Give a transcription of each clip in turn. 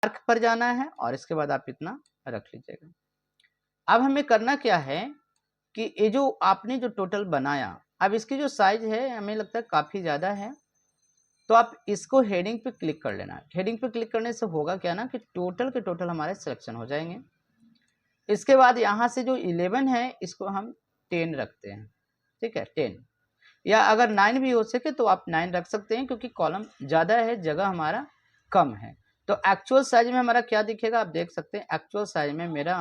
Remark पर जाना है और इसके बाद आप इतना रख लीजिएगा। अब हमें करना क्या है कि ये जो आपने जो टोटल बनाया, अब इसकी जो साइज है हमें लगता है काफ़ी ज़्यादा है, तो आप इसको हेडिंग पे क्लिक कर लेना। हेडिंग पे क्लिक करने से होगा क्या ना कि टोटल के टोटल हमारे सिलेक्शन हो जाएंगे। इसके बाद यहाँ से जो 11 है इसको हम 10 रखते हैं, ठीक है 10, या अगर 9 भी हो सके तो आप 9 रख सकते हैं क्योंकि कॉलम ज़्यादा है, जगह हमारा कम है। तो एक्चुअल साइज में हमारा क्या दिखेगा आप देख सकते हैं। एक्चुअल साइज में मेरा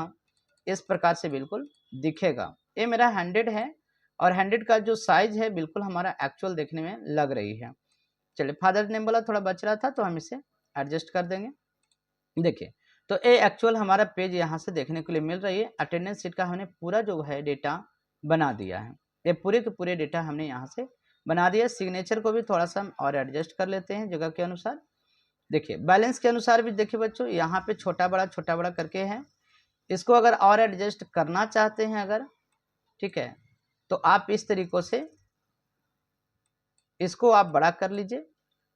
इस प्रकार से बिल्कुल दिखेगा। ये मेरा 100 है और 100 का जो साइज है बिल्कुल हमारा एक्चुअल देखने में लग रही है। चलिए फादर नेम वाला थोड़ा बच रहा था तो हम इसे एडजस्ट कर देंगे। देखिए तो ये एक्चुअल हमारा पेज यहाँ से देखने के लिए मिल रही है। अटेंडेंस शीट का हमने पूरा जो है डेटा बना दिया है। ये पूरे के पूरे डेटा हमने यहाँ से बना दिया। सिग्नेचर को भी थोड़ा सा हम और एडजस्ट कर लेते हैं जगह के अनुसार। देखिए बैलेंस के अनुसार भी देखिए बच्चों यहाँ पे छोटा बड़ा करके है। इसको अगर और एडजस्ट करना चाहते हैं अगर, ठीक है, तो आप इस तरीकों से इसको आप बड़ा कर लीजिए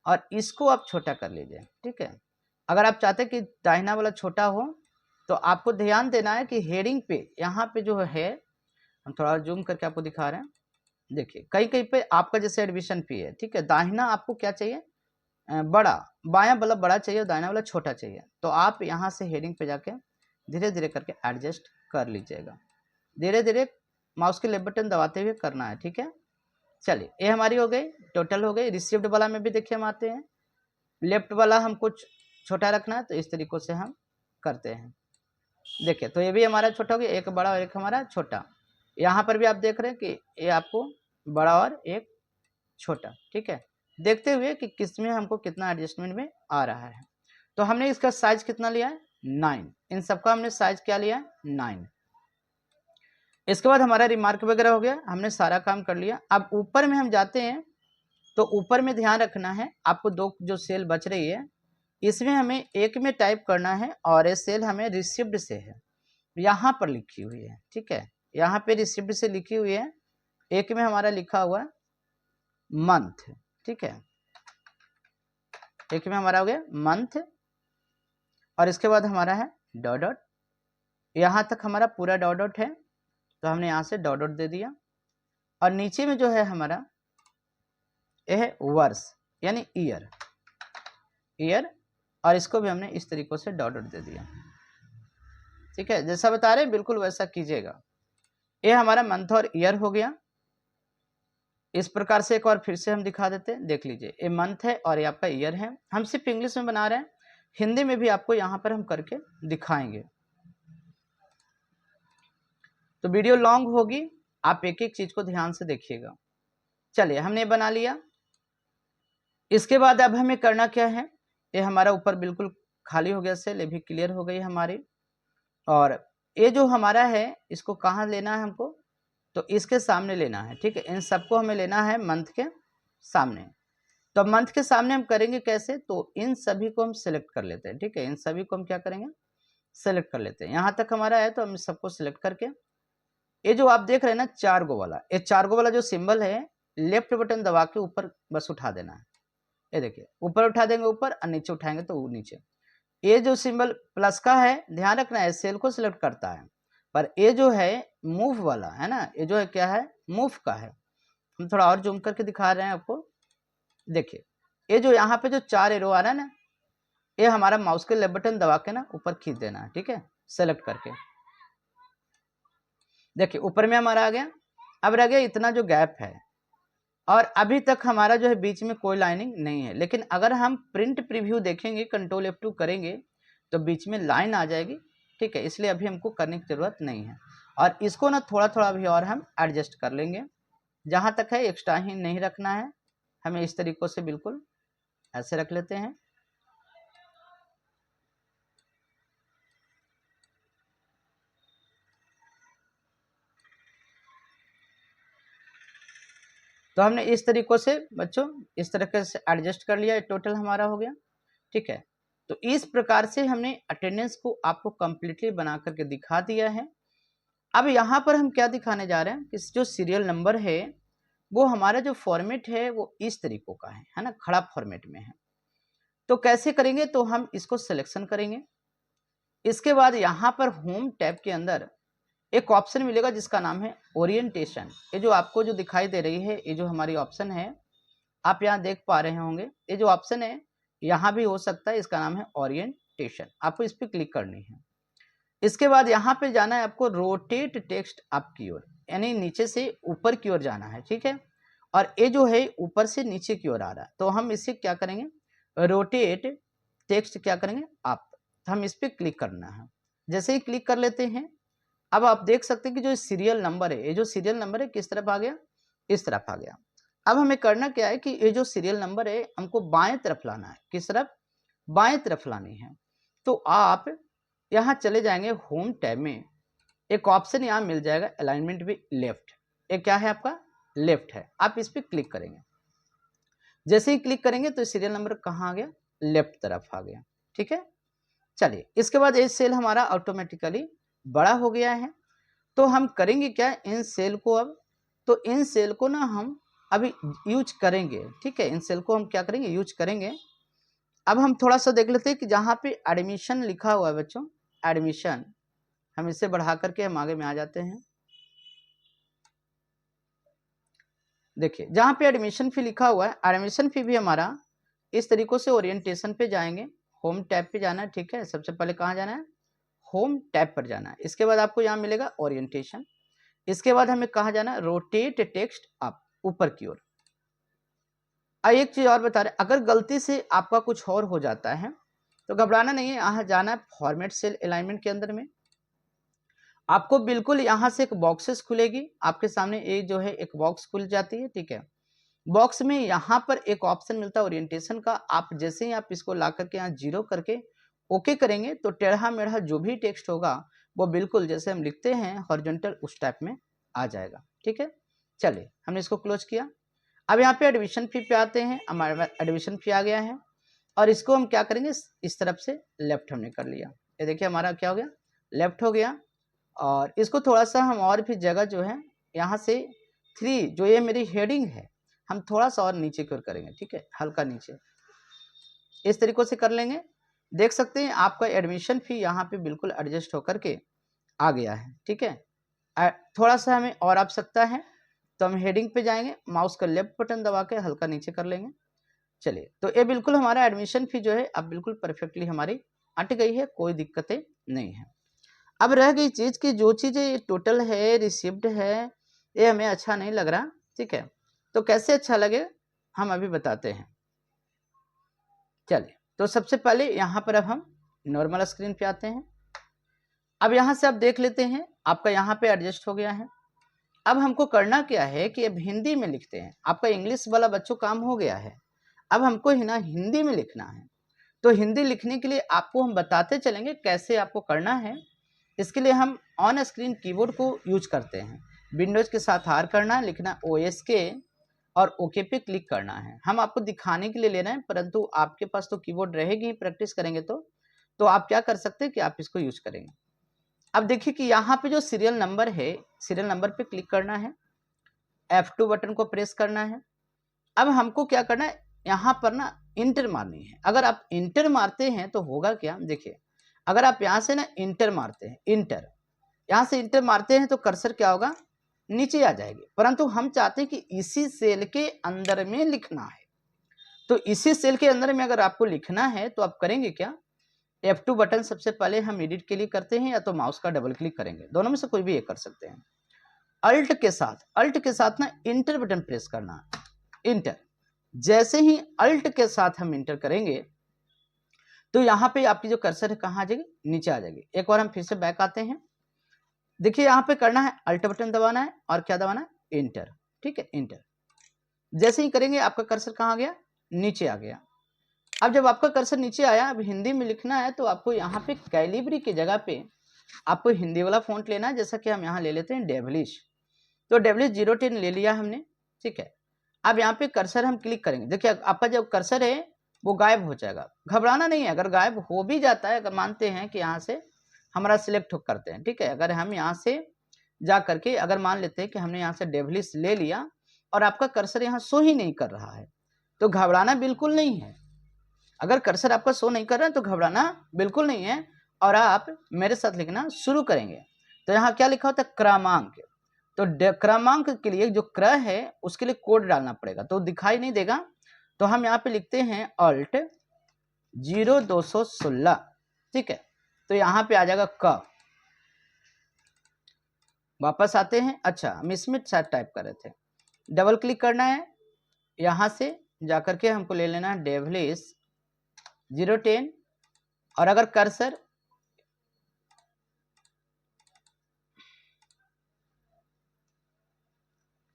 और इसको आप छोटा कर लीजिए, ठीक है। अगर आप चाहते हैं कि दाहिना वाला छोटा हो तो आपको ध्यान देना है कि हेडिंग पे यहाँ पे जो है, हम थोड़ा जूम करके आपको दिखा रहे हैं। देखिए कहीं कहीं पे आपका जैसे एडमिशन फी है, ठीक है, दाहिना आपको क्या चाहिए बड़ा, बायां वाला बड़ा चाहिए, दाहिना वाला छोटा चाहिए। तो आप यहाँ से हेडिंग पे जाके धीरे धीरे करके एडजस्ट कर लीजिएगा। धीरे धीरे माउस के लेफ्ट बटन दबाते हुए करना है, ठीक है। चलिए ये हमारी हो गई, टोटल हो गई। रिसीव्ड वाला में भी देखिए हम आते हैं, लेफ्ट वाला हम कुछ छोटा रखना है तो इस तरीकों से हम करते हैं। देखिए तो ये भी हमारा छोटा हो गया, एक बड़ा और एक हमारा छोटा। यहाँ पर भी आप देख रहे हैं कि ये आपको बड़ा और एक छोटा, ठीक है। देखते हुए कि किसमें हमको कितना एडजस्टमेंट में आ रहा है। तो हमने इसका साइज कितना लिया है 9, इन सबका हमने साइज क्या लिया है 9। इसके बाद हमारा रिमार्क वगैरह हो गया, हमने सारा काम कर लिया। अब ऊपर में हम जाते हैं तो ऊपर में ध्यान रखना है आपको, दो जो सेल बच रही है इसमें हमें एक में टाइप करना है और ये सेल हमें रिसिव्ड से है, यहाँ पर लिखी हुई है, ठीक है। यहाँ पे रिसिव्ड से लिखी हुई है, एक में हमारा लिखा हुआ मंथ, ठीक है, एक में हमारा हो गया मंथ और इसके बाद हमारा है डॉट डॉट। यहाँ तक हमारा पूरा डॉट डॉट है तो हमने यहाँ से डॉट डॉट दे दिया और नीचे में जो है हमारा यह है वर्ष यानी ईयर, ईयर, और इसको भी हमने इस तरीकों से डॉट डॉट दे दिया, ठीक है। जैसा बता रहे बिल्कुल वैसा कीजिएगा। ये हमारा मंथ और ईयर हो गया। इस प्रकार से एक और फिर से हम दिखा देते हैं, देख लीजिए ये मंथ है और ये आपका ईयर है। हम सिर्फ इंग्लिश में बना रहे हैं, हिंदी में भी आपको यहाँ पर हम करके दिखाएंगे। तो वीडियो लॉन्ग होगी, आप एक एक चीज को ध्यान से देखिएगा। चलिए हमने बना लिया। इसके बाद अब हमें करना क्या है, ये हमारा ऊपर बिल्कुल खाली हो गया सेल, ये भी क्लियर हो गई हमारी। और ये जो हमारा है इसको कहाँ लेना है हमको, तो इसके सामने लेना है, ठीक है। इन सबको हमें लेना है मंथ के सामने। तो मंथ के सामने हम करेंगे कैसे, तो इन सभी को हम सिलेक्ट कर लेते हैं, ठीक है। इन सभी को हम क्या करेंगे सेलेक्ट कर लेते हैं। यहाँ तक हमारा है तो हम सबको सिलेक्ट करके ये जो आप देख रहे हैं ना 4 गो वाला, ये 4 गो वाला जो सिंबल है लेफ्ट बटन दबा के ऊपर बस उठा देना है। ये देखिए ऊपर उठा देंगे ऊपर और नीचे उठाएंगे तो नीचे। ये जो सिंबल प्लस का है ध्यान रखना है सेल को सिलेक्ट करता है, पर ये जो है मूव वाला है ना, ये जो है क्या है मूव का है। हम थोड़ा और जूम करके दिखा रहे हैं आपको। देखिए ये जो यहाँ पे जो 4 एरो आ रहा है ना, ये हमारा माउस के लेफ्ट बटन दबा के ना ऊपर खींच देना है, ठीक है, सेलेक्ट करके। देखिए ऊपर में हमारा आ गया। अब रह गया इतना जो गैप है और अभी तक हमारा जो है बीच में कोई लाइनिंग नहीं है। लेकिन अगर हम प्रिंट प्रीव्यू देखेंगे कंट्रोल F2 करेंगे तो बीच में लाइन आ जाएगी, ठीक है। इसलिए अभी हमको करने की जरूरत नहीं है और इसको ना थोड़ा थोड़ा अभी और हम एडजस्ट कर लेंगे। जहाँ तक है एक्स्ट्रा ही नहीं रखना है हमें, इस तरीकों से बिल्कुल ऐसे रख लेते हैं। तो हमने इस तरीकों से बच्चों इस तरीके से एडजस्ट कर लिया, टोटल हमारा हो गया, ठीक है। तो इस प्रकार से हमने अटेंडेंस को आपको कंप्लीटली बना करके दिखा दिया है। अब यहाँ पर हम क्या दिखाने जा रहे हैं कि जो सीरियल नंबर है वो हमारा जो फॉर्मेट है वो इस तरीकों का है ना, खड़ा फॉर्मेट में है। तो कैसे करेंगे, तो हम इसको सिलेक्शन करेंगे। इसके बाद यहाँ पर होम टैब के अंदर एक ऑप्शन मिलेगा जिसका नाम है ओरिएंटेशन। ये जो आपको जो दिखाई दे रही है, ये जो हमारी ऑप्शन है, आप यहाँ देख पा रहे होंगे, ये जो ऑप्शन है यहाँ भी हो सकता है, इसका नाम है ओरिएंटेशन। आपको इस पर क्लिक करनी है। इसके बाद यहाँ पे जाना है आपको रोटेट टेक्स्ट अप की ओर, यानी नीचे से ऊपर की ओर जाना है, ठीक है। और ये जो है ऊपर से नीचे की ओर आ रहा है, तो हम इसे क्या करेंगे, रोटेट टेक्स्ट क्या करेंगे अप, तो हम इस पर क्लिक करना है। जैसे ही क्लिक कर लेते हैं, अब आप देख सकते हैं कि जो सीरियल नंबर है, ये जो सीरियल नंबर है किस तरफ आ गया, इस तरफ आ गया। अब हमें करना क्या है कि ये जो सीरियल नंबर है हमको बाएं तरफ लाना है। किस तरफ, बाएं तरफ लानी है। तो आप यहाँ चले जाएंगे होम टैब में, एक ऑप्शन यहाँ मिल जाएगा अलाइनमेंट विद लेफ्ट। ये क्या है आपका, लेफ्ट है। आप इस पर क्लिक करेंगे। जैसे ही क्लिक करेंगे तो सीरियल नंबर कहाँ आ गया, लेफ्ट तरफ आ गया, ठीक है। चलिए, इसके बाद ये सेल हमारा ऑटोमेटिकली बड़ा हो गया है। तो हम करेंगे क्या, इन सेल को अब, तो इन सेल को ना हम अभी यूज करेंगे, ठीक है। इन सेल को हम क्या करेंगे, यूज करेंगे। अब हम थोड़ा सा देख लेते हैं कि जहाँ पे एडमिशन लिखा हुआ है बच्चों, एडमिशन, हम इसे बढ़ा करके हम आगे में आ जाते हैं। देखिए जहाँ पे एडमिशन फी लिखा हुआ है, एडमिशन फी भी हमारा इस तरीकों से ओरिएंटेशन पे जाएंगे, होम टैब पे जाना है, ठीक है। सबसे पहले कहाँ जाना है, होम टैब पर जाना है। इसके बाद आपको यहाँ मिलेगा ओरिएंटेशन। इसके बाद हमें कहाँ जाना है, रोटेट टेक्स्ट अप, ऊपर की ओर। एक चीज और बता रहे, अगर गलती से आपका कुछ और हो जाता है तो घबराना नहीं है, यहाँ जाना है फॉर्मेट सेल अलाइनमेंट के अंदर में। आपको बिल्कुल यहाँ से एक बॉक्सेस खुलेगी आपके सामने, एक जो है एक बॉक्स खुल जाती है, ठीक है। बॉक्स में यहाँ पर एक ऑप्शन मिलता है ओरिएंटेशन का। आप जैसे ही आप इसको ला करके यहाँ 0 करके ओके करेंगे तो टेढ़ा मेढ़ा जो भी टेक्स्ट होगा वो बिल्कुल जैसे हम लिखते हैं हॉरिजॉन्टल उस टाइप में आ जाएगा, ठीक है। चलिए, हमने इसको क्लोज किया। अब यहाँ पे एडमिशन फी पे आते हैं। हमारे एडमिशन फी आ गया है और इसको हम क्या करेंगे, इस तरफ से लेफ्ट हमने कर लिया। ये देखिए हमारा क्या हो गया, लेफ्ट हो गया। और इसको थोड़ा सा हम और भी जगह जो है यहाँ से 3, जो ये मेरी हेडिंग है, हम थोड़ा सा और नीचे की ओर करेंगे, ठीक है, हल्का नीचे, इस तरीकों से कर लेंगे। देख सकते हैं आपका एडमिशन फी यहाँ पे बिल्कुल एडजस्ट होकर के आ गया है, ठीक है। थोड़ा सा हमें और आवश्यकता है तो हम हेडिंग पे जाएंगे, माउस का लेफ्ट बटन दबा के हल्का नीचे कर लेंगे। चलिए, तो ये बिल्कुल हमारा एडमिशन फी जो है अब बिल्कुल परफेक्टली हमारी अट गई है, कोई दिक्कतें नहीं है। अब रह गई चीज की, जो चीजें टोटल है, रिसिप्ट है, ये हमें अच्छा नहीं लग रहा, ठीक है। तो कैसे अच्छा लगे हम अभी बताते हैं। चलिए, तो सबसे पहले यहाँ पर अब हम नॉर्मल स्क्रीन पे आते हैं। अब यहाँ से आप देख लेते हैं आपका यहाँ पे एडजस्ट हो गया है। अब हमको करना क्या है कि अब हिंदी में लिखते हैं। आपका इंग्लिश वाला बच्चों काम हो गया है, अब हमको ही ना हिंदी में लिखना है। तो हिंदी लिखने के लिए आपको हम बताते चलेंगे कैसे आपको करना है। इसके लिए हम ऑन स्क्रीन कीबोर्ड को यूज करते हैं। विंडोज के साथ आर करना है, लिखना OS के और ओके पे क्लिक करना है। हम आपको दिखाने के लिए ले रहे हैं, परंतु आपके पास तो कीबोर्ड रहेगी, प्रैक्टिस करेंगे तो आप क्या कर सकते हैं कि आप इसको यूज करेंगे। अब देखिए कि यहाँ पे जो सीरियल नंबर है, सीरियल नंबर पे क्लिक करना है, F2 बटन को प्रेस करना है। अब हमको क्या करना है, यहाँ पर ना इंटर मारनी है। अगर आप इंटर मारते हैं तो होगा क्या, देखिए अगर आप यहाँ से ना इंटर मारते हैं, इंटर यहाँ से इंटर मारते हैं तो कर्सर क्या होगा, नीचे आ जाएगी। परंतु हम चाहते हैं कि इसी सेल के अंदर में लिखना है। तो इसी सेल के अंदर में अगर आपको लिखना है तो आप करेंगे क्या, F2 बटन सबसे पहले हम एडिट के लिए करते हैं, या तो माउस का डबल क्लिक करेंगे, दोनों में से कोई भी एक कर सकते हैं। अल्ट के साथ ना इंटर बटन प्रेस करना, इंटर। जैसे ही अल्ट के साथ हम इंटर करेंगे तो यहाँ पे आपकी जो कर्सर है कहाँ आ जाएगी, नीचे आ जाएगी। एक बार हम फिर से बैक आते हैं। देखिए यहाँ पे करना है, अल्ट बटन दबाना है और क्या दबाना है, इंटर, ठीक है, इंटर। जैसे ही करेंगे आपका कर्सर कहाँ आ गया, नीचे आ गया। अब जब आपका कर्सर नीचे आया, अब हिंदी में लिखना है तो आपको यहाँ पे कैलिब्री की जगह पे आपको हिंदी वाला फॉन्ट लेना है। जैसा कि हम यहाँ ले लेते हैं डेवलिश, तो डेवलिश 010 ले लिया हमने, ठीक है। अब यहाँ पे कर्सर हम क्लिक करेंगे। देखिए आपका जो कर्सर है वो गायब हो जाएगा, घबराना नहीं है। अगर गायब हो भी जाता है, अगर मानते हैं कि यहाँ से हमारा सिलेक्ट करते हैं, ठीक है, अगर हम यहाँ से जा करके अगर मान लेते हैं कि हमने यहाँ से डेवलिश ले लिया और आपका कर्सर यहाँ शो ही नहीं कर रहा है, तो घबराना बिल्कुल नहीं है। अगर कर्सर आपका शो नहीं कर रहा है तो घबराना बिल्कुल नहीं है, और आप मेरे साथ लिखना शुरू करेंगे। तो यहाँ क्या लिखा होता है, क्रमांक। तो क्रमांक के लिए जो क्रम है उसके लिए कोड डालना पड़ेगा, तो दिखाई नहीं देगा। तो हम यहाँ पे लिखते हैं अल्ट 0216, ठीक है। तो यहाँ पे आ जाएगा क। वापस आते हैं, अच्छा हम इसमें शायद टाइप कर रहे थे, डबल क्लिक करना है, यहाँ से जाकर के हमको ले लेना है डेवलिस 010, और अगर कर्सर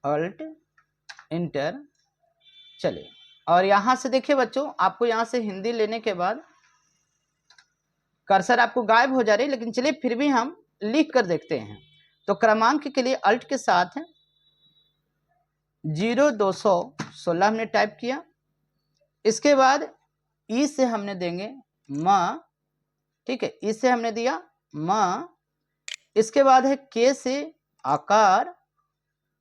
अल्ट इंटर, चलिए, और यहां से देखिए बच्चों, आपको यहां से हिंदी लेने के बाद कर्सर आपको गायब हो जा रही है, लेकिन चलिए फिर भी हम लिख कर देखते हैं। तो क्रमांक के लिए अल्ट के साथ 0216 हमने टाइप किया, इसके बाद ई से हमने देंगे म, ठीक है, ई से हमने दिया म, इसके बाद है के से आकार,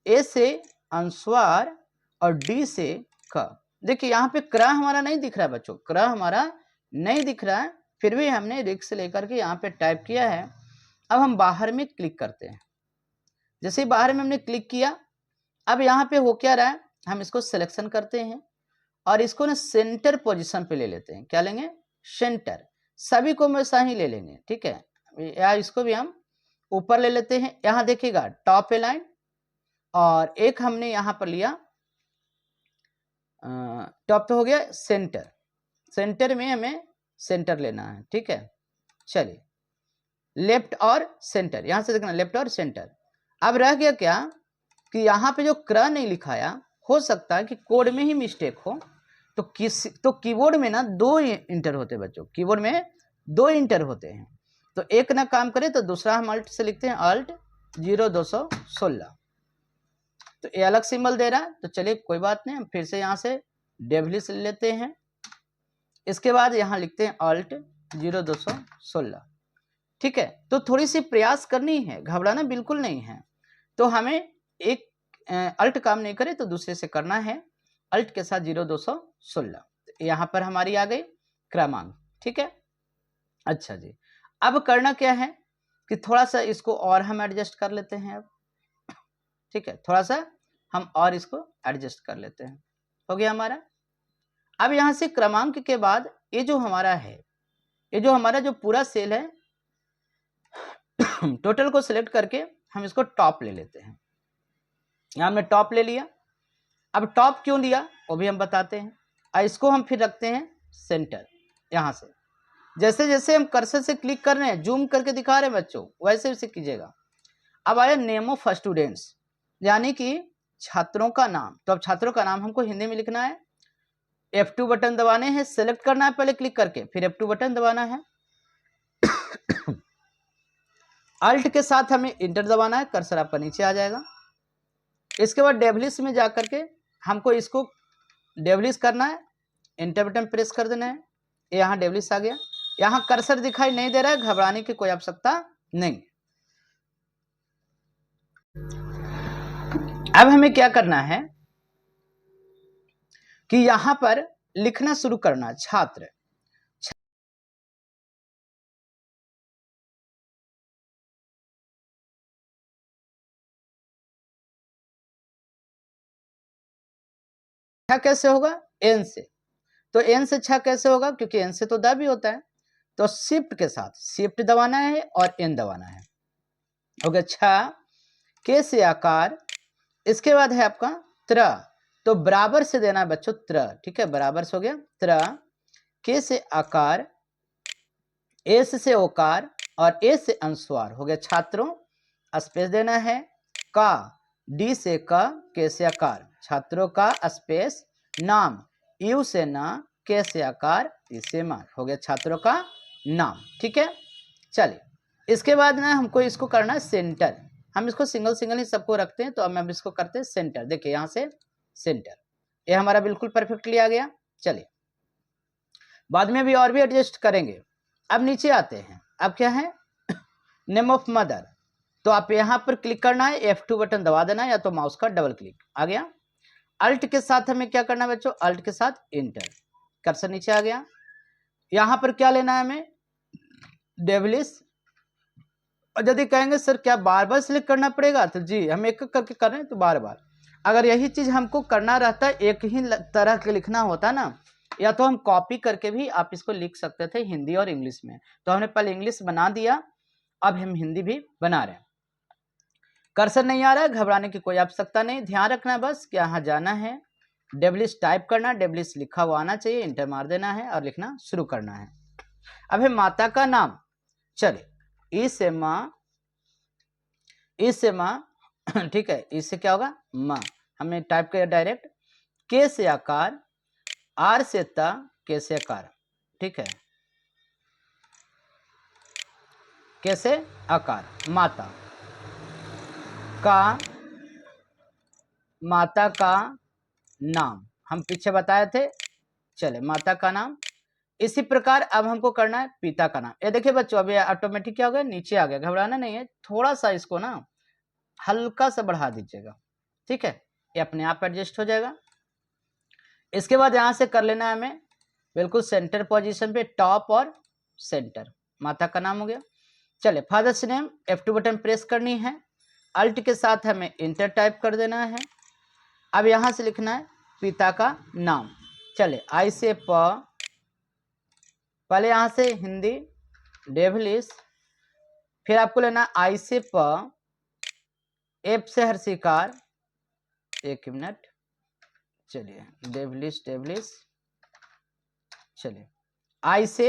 ए से अनुस्वार, और डी से क। देखिए यहाँ पे क्रम हमारा नहीं दिख रहा है बच्चों, क्रम हमारा नहीं दिख रहा है, फिर भी हमने रिक्स लेकर के यहाँ पे टाइप किया है। अब हम बाहर में क्लिक करते हैं, जैसे ही बाहर में हमने क्लिक किया, अब यहाँ पे हो क्या रहा है, हम इसको सिलेक्शन करते हैं और इसको ना सेंटर पोजीशन पे ले लेते हैं। क्या लेंगे, सेंटर, सभी को वैसा ही ले लेंगे, ठीक है, या इसको भी हम ऊपर ले लेते हैं। यहाँ देखिएगा टॉप अलाइन, और एक हमने यहाँ पर लिया टॉप तो हो गया सेंटर, सेंटर में हमें सेंटर लेना है, ठीक है। चलिए लेफ्ट और सेंटर, यहां से देखना लेफ्ट और सेंटर। अब रह गया क्या कि यहाँ पे जो क्रम नहीं लिखाया, हो सकता है कि कोड में ही मिस्टेक हो, तो कीबोर्ड में ना 2 इंटर होते हैं बच्चों, कीबोर्ड में 2 इंटर होते हैं, तो एक ना काम करे तो दूसरा हम अल्ट से लिखते हैं, अल्ट 0216, तो ये अलग सिंबल दे रहा है। तो चलिए कोई बात नहीं, हम फिर से यहाँ से डेवलिस ले लेते हैं, इसके बाद यहाँ लिखते हैं अल्ट 0216, ठीक है। तो थोड़ी सी प्रयास करनी है, घबराना बिल्कुल नहीं है। तो हमें एक अल्ट काम नहीं करे तो दूसरे से करना है, अल्ट के साथ 0216, यहाँ पर हमारी आ गई क्रमांक, ठीक है। अच्छा जी, अब करना क्या है कि थोड़ा सा इसको और हम एडजस्ट कर लेते हैं अब, ठीक है, थोड़ा सा हम और इसको एडजस्ट कर लेते हैं, हो गया हमारा। अब यहां से क्रमांक के बाद ये जो हमारा है, ये जो हमारा जो पूरा सेल है टोटल को सिलेक्ट करके हम इसको टॉप ले लेते हैं, यहां हमने टॉप ले लिया। अब टॉप क्यों लिया वो भी हम बताते हैं, और इसको हम फिर रखते हैं सेंटर। यहां से जैसे जैसे हम कर्सर से क्लिक कर रहे हैं, जूम करके दिखा रहे हैं बच्चों, वैसे वैसे कीजिएगा। अब आया नेम ऑफ स्टूडेंट्स, यानी कि छात्रों का नाम। तो अब छात्रों का नाम हमको हिंदी में लिखना है, F2 बटन दबाने हैं, सेलेक्ट करना है पहले क्लिक करके, फिर F2 बटन दबाना है, अल्ट के साथ हमें इंटर दबाना है, कर्सर आपका नीचे आ जाएगा। इसके बाद डेवलिस में जाकर के हमको इसको डेवलिस करना है, इंटर बटन प्रेस कर देना है, यहाँ डेवलिस आ गया। यहाँ कर्सर दिखाई नहीं दे रहा है, घबराने की कोई आवश्यकता नहीं। अब हमें क्या करना है कि यहां पर लिखना शुरू करना, छात्र, छह कैसे होगा, एन से। तो एन से छह कैसे होगा, क्योंकि एन से तो द भी होता है, तो शिफ्ट के साथ शिफ्ट दबाना है और एन दबाना है, हो गया छह। के से आकार, इसके बाद है आपका त्र, तो बराबर से देना है बच्चों त्र, ठीक है, बराबर से हो गया त्र। के से आकार, एस से ओकार, और ए से अनुस्वार, हो गया छात्रों, स्पेस देना है। का, डी से क, के से आकार, छात्रों का स्पेस, नाम, यू से ना, के से आकार, ई से मान, हो गया छात्रों का नाम, ठीक है। चलिए इसके बाद ना हमको इसको करना है सेंटर, हम इसको सिंगल सिंगल ही सबको रखते हैं, तो अब हम इसको करते हैं सेंटर। देखिए यहाँ से सेंटर, ये हमारा बिल्कुल परफेक्टली आ गया। चलिए बाद में भी और भी एडजस्ट करेंगे। अब नीचे आते हैं, अब क्या है नेम ऑफ मदर, तो आप यहां पर क्लिक करना है, F2 बटन दबा देना है, या तो माउस का डबल क्लिक, आ गया। अल्ट के साथ हमें क्या करना है बच्चों, अल्ट के साथ इंटर, कर्सर नीचे आ गया। यहाँ पर क्या लेना है हमें, डेविलिश। और यदि कहेंगे सर क्या बार बार सिलेक्ट करना पड़ेगा, तो जी हम एक एक करके कर रहे हैं तो बार बार। अगर यही चीज हमको करना रहता, एक ही तरह के लिखना होता ना, या तो हम कॉपी करके भी आप इसको लिख सकते थे हिंदी और इंग्लिश में। तो हमने पहले इंग्लिश बना दिया, अब हम हिंदी भी बना रहे हैं। कर्सर नहीं आ रहा है, घबराने की कोई आवश्यकता नहीं, ध्यान रखना बस कि यहाँ जाना है, डेविलिश टाइप करना, डेविलिश लिखा हुआ आना चाहिए, इंटर मार देना है और लिखना शुरू करना है। अब है माता का नाम, चले ई से माँ, ई से माँ ठीक है, इससे क्या होगा माँ, हमने टाइप किया डायरेक्ट। के से आकार, आर से ता, के से आकार, ठीक है, के से आकार, माता का, माता का नाम हम पीछे बताए थे, चले माता का नाम। इसी प्रकार अब हमको करना है पिता का नाम। ये देखिए बच्चों, अभी ऑटोमेटिक क्या हो गया, नीचे आ गया, घबराना नहीं है, थोड़ा सा इसको ना हल्का सा बढ़ा दीजिएगा, ठीक है, ये अपने आप एडजस्ट हो जाएगा। इसके बाद यहां से कर लेना है हमें बिल्कुल सेंटर पोजीशन पे, टॉप और सेंटर, माता का नाम हो गया। चले father's name, F2 button press करनी है, अल्ट के साथ हमें इंटर टाइप कर देना है। अब यहां से लिखना है पिता का नाम, चले आई से प, पहले यहां से हिंदी डेविलिश, फिर आपको लेना आई से प, एफ से हर्षिकार, एक मिनट, चलिए डेविलिश डेविलिश, चलिए आई से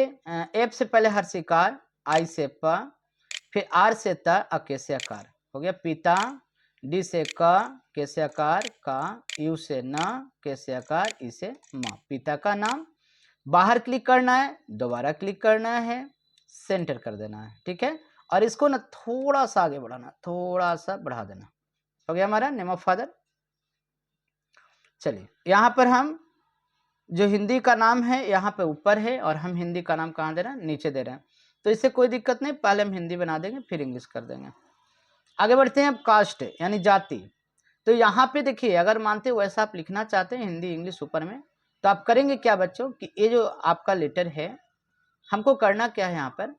एफ से पहले हर्षिकार, आई से प, फिर आर से त, अके से आकार हो गया पिता, डी से क, के से आकार का, यू से न, के से आकार, ई से माँ, पिता का नाम। बाहर क्लिक करना है, दोबारा क्लिक करना है, सेंटर कर देना है, ठीक है, और इसको ना थोड़ा सा आगे बढ़ाना, थोड़ा सा बढ़ा देना, हो गया हमारा नेम ऑफ फादर। चलिए यहाँ पर हम जो हिंदी का नाम है यहाँ पे ऊपर है, और हम हिंदी का नाम कहाँ दे रहे हैं, नीचे दे रहे हैं, तो इससे कोई दिक्कत नहीं, पहले हम हिंदी बना देंगे फिर इंग्लिश कर देंगे। आगे बढ़ते हैं अब कास्ट यानी जाति। तो यहाँ पे देखिए, अगर मानते हो वैसा आप लिखना चाहते हैं हिंदी इंग्लिश ऊपर में, तो आप करेंगे क्या बच्चों कि ये जो आपका लेटर है, हमको करना क्या है, यहाँ पर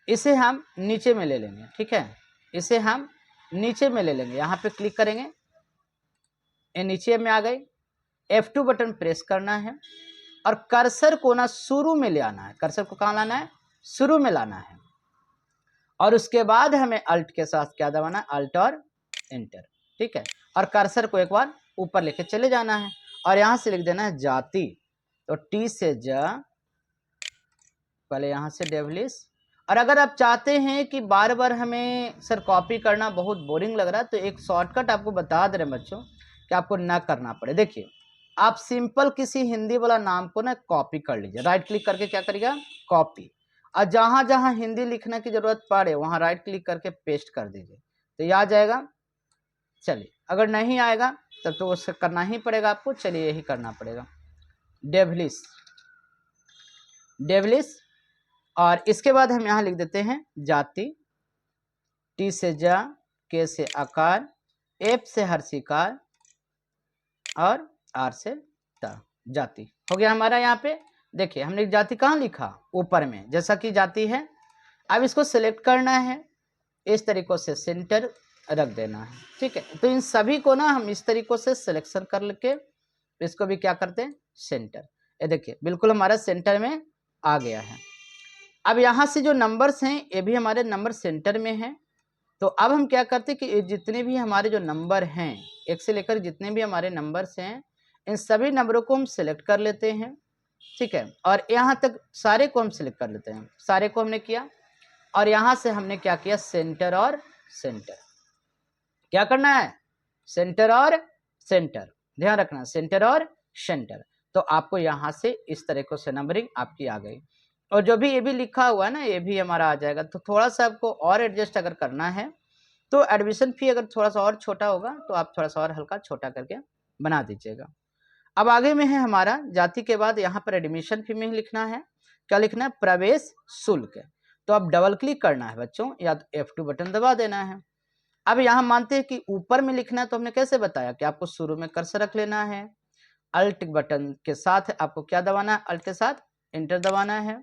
इसे हम नीचे में ले लेंगे, ठीक है, इसे हम नीचे में ले लेंगे, यहाँ पे क्लिक करेंगे, ये नीचे में आ गई, F2 बटन प्रेस करना है, और कर्सर को ना शुरू में ले आना है, कर्सर को कहाँ लाना है, शुरू में लाना है, और उसके बाद हमें अल्ट के साथ क्या दबाना है, अल्ट और एंटर, ठीक है, और कर्सर को एक बार ऊपर लेके चले जाना है, और यहां से लिख देना है जाति, तो टी से ज, पहले यहां से डेविलिश। और अगर आप चाहते हैं कि बार बार हमें सर कॉपी करना बहुत बोरिंग लग रहा है, तो एक शॉर्टकट आपको बता दे रहे हैं बच्चों कि आपको ना करना पड़े। देखिए आप सिंपल किसी हिंदी वाला नाम को ना कॉपी कर लीजिए, राइट क्लिक करके क्या करिएगा, कॉपी, और जहां जहां हिंदी लिखने की जरूरत पड़े वहां राइट क्लिक करके पेस्ट कर दीजिए, तो ये आ जाएगा। चलिए अगर नहीं आएगा तब तो उससे करना ही पड़ेगा आपको, चलिए यही करना पड़ेगा, डेविलिश, डेविलिश, और इसके बाद हम यहाँ लिख देते हैं जाति, टी से जा, के से आकार, एफ से हर्षिकार, और आर से ता, जाति हो गया हमारा। यहाँ पे देखिए हमने जाति कहाँ लिखा, ऊपर में, जैसा कि जाति है। अब इसको सिलेक्ट करना है, इस तरीकों से सेंटर रख देना है, ठीक है, तो इन सभी को ना हम इस तरीकों से सिलेक्शन कर लेके इसको भी क्या करते हैं, सेंटर, ये देखिए बिल्कुल हमारा सेंटर में आ गया है। अब यहाँ से जो नंबर्स हैं ये भी हमारे नंबर सेंटर में हैं, तो अब हम क्या करते हैं कि जितने भी हमारे जो नंबर हैं, एक से लेकर जितने भी हमारे नंबर्स हैं, इन सभी नंबरों को हम सिलेक्ट कर लेते हैं, ठीक है, और यहाँ तक सारे को हम सिलेक्ट कर लेते हैं, सारे को हमने किया, और यहाँ से हमने क्या किया, सेंटर और सेंटर, क्या करना है, सेंटर और सेंटर, ध्यान रखना सेंटर और सेंटर, तो आपको यहाँ से इस तरीके से नंबरिंग आपकी आ गई। और जो भी ये भी लिखा हुआ है ना, ये भी हमारा आ जाएगा। तो थोड़ा सा आपको और एडजस्ट अगर करना है तो एडमिशन फी अगर थोड़ा सा और छोटा होगा तो आप थोड़ा सा और हल्का छोटा करके बना दीजिएगा। अब आगे में है हमारा जाति के बाद यहाँ पर एडमिशन फी में ही लिखना है, क्या लिखना है, प्रवेश शुल्क। तो अब डबल क्लिक करना है बच्चों, या तो F2 बटन दबा देना है। अब यहाँ मानते हैं कि ऊपर में लिखना है, तो हमने कैसे बताया कि आपको शुरू में कर्सर रख लेना है, अल्ट बटन के साथ आपको क्या दबाना है, अल्ट के साथ इंटर दबाना है,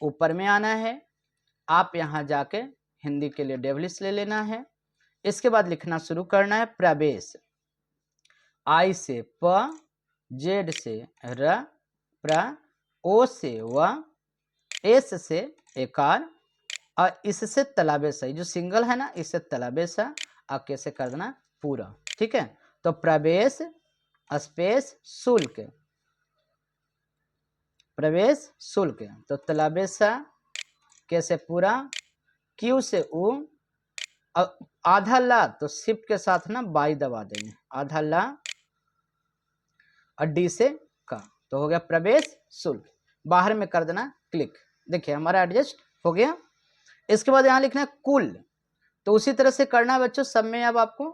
ऊपर में आना है, आप यहाँ जाके हिंदी के लिए डेवलिस ले लेना है। इसके बाद लिखना शुरू करना है प्रवेश, आई से प, जेड से र, प्र, ओ से व, एस से एकार, और इससे तलाबेसा, जो सिंगल है ना इससे तलाबेसा, और कैसे कर देना पूरा। ठीक है, तो प्रवेश स्पेस शुल्क, प्रवेश शुल्क, तो तलाबेसा कैसे पूरा, क्यू से उ, आधा ला तो शिफ्ट के साथ ना बाई दबा देंगे, आधा ला, और डी से का, तो हो गया प्रवेश शुल्क। बाहर में कर देना क्लिक, देखिए हमारा एडजस्ट हो गया। इसके बाद यहाँ लिखना है कुल, तो उसी तरह से करना है बच्चों सब में। अब आपको